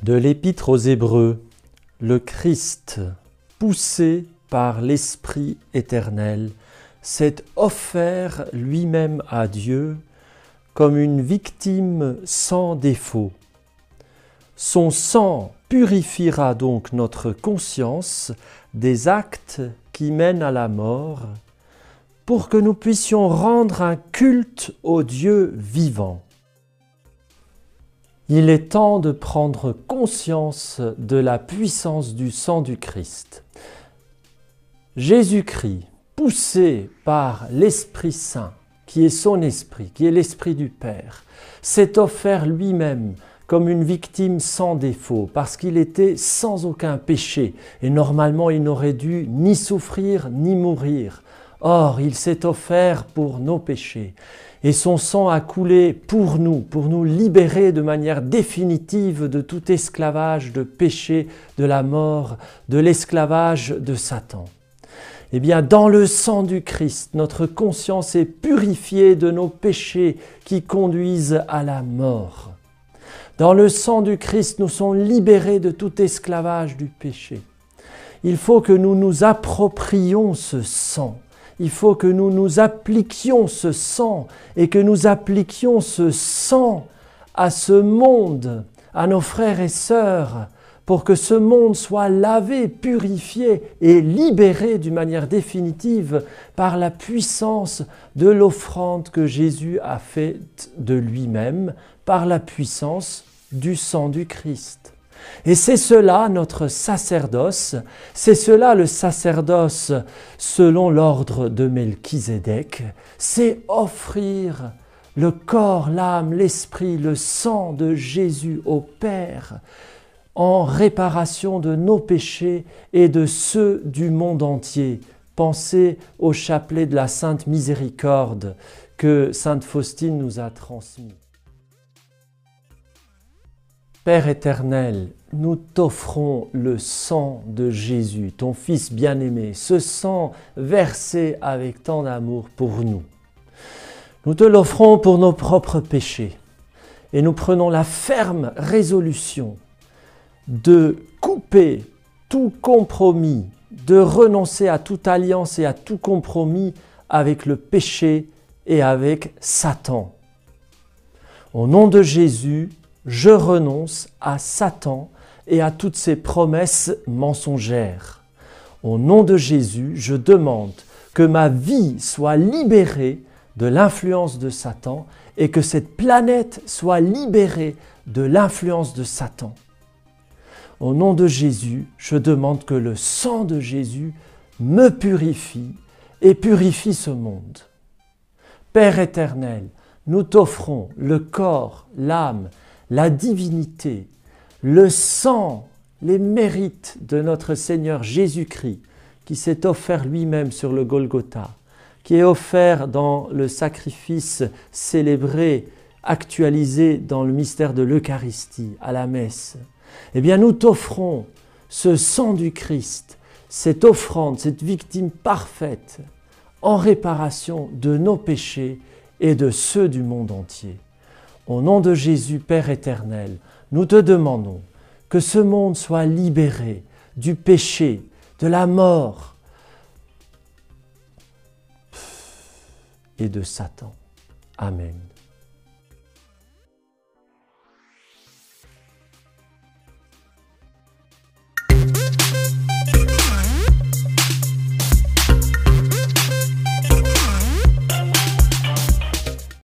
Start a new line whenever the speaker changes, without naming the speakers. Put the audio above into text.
De l'Épître aux Hébreux, le Christ, poussé par l'Esprit éternel, s'est offert lui-même à Dieu comme une victime sans défaut. Son sang purifiera donc notre conscience des actes qui mènent à la mort, pour que nous puissions rendre un culte au Dieu vivant. Il est temps de prendre conscience de la puissance du sang du Christ. Jésus-Christ, poussé par l'Esprit Saint, qui est son Esprit, qui est l'Esprit du Père, s'est offert lui-même comme une victime sans défaut, parce qu'il était sans aucun péché, et normalement il n'aurait dû ni souffrir ni mourir. Or, il s'est offert pour nos péchés, et son sang a coulé pour nous libérer de manière définitive de tout esclavage de péché, de la mort, de l'esclavage de Satan. Eh bien, dans le sang du Christ, notre conscience est purifiée de nos péchés qui conduisent à la mort. Dans le sang du Christ, nous sommes libérés de tout esclavage du péché. Il faut que nous nous approprions ce sang. Il faut que nous nous appliquions ce sang et que nous appliquions ce sang à ce monde, à nos frères et sœurs, pour que ce monde soit lavé, purifié et libéré d'une manière définitive par la puissance de l'offrande que Jésus a faite de lui-même, par la puissance du sang du Christ. Et c'est cela notre sacerdoce, c'est cela le sacerdoce selon l'ordre de Melchizedek, c'est offrir le corps, l'âme, l'esprit, le sang de Jésus au Père en réparation de nos péchés et de ceux du monde entier. Pensez au chapelet de la Sainte Miséricorde que Sainte Faustine nous a transmis. Père éternel, nous t'offrons le sang de Jésus, ton Fils bien-aimé, ce sang versé avec tant d'amour pour nous. Nous te l'offrons pour nos propres péchés et nous prenons la ferme résolution de couper tout compromis, de renoncer à toute alliance et à tout compromis avec le péché et avec Satan. Au nom de Jésus, je renonce à Satan et à toutes ses promesses mensongères. Au nom de Jésus, je demande que ma vie soit libérée de l'influence de Satan et que cette planète soit libérée de l'influence de Satan. Au nom de Jésus, je demande que le sang de Jésus me purifie et purifie ce monde. Père éternel, nous t'offrons le corps, l'âme, la divinité, le sang, les mérites de notre Seigneur Jésus-Christ qui s'est offert lui-même sur le Golgotha, qui est offert dans le sacrifice célébré, actualisé dans le mystère de l'Eucharistie, à la messe. Eh bien, nous t'offrons ce sang du Christ, cette offrande, cette victime parfaite en réparation de nos péchés et de ceux du monde entier. Au nom de Jésus, Père éternel, nous te demandons que ce monde soit libéré du péché, de la mort et de Satan. Amen.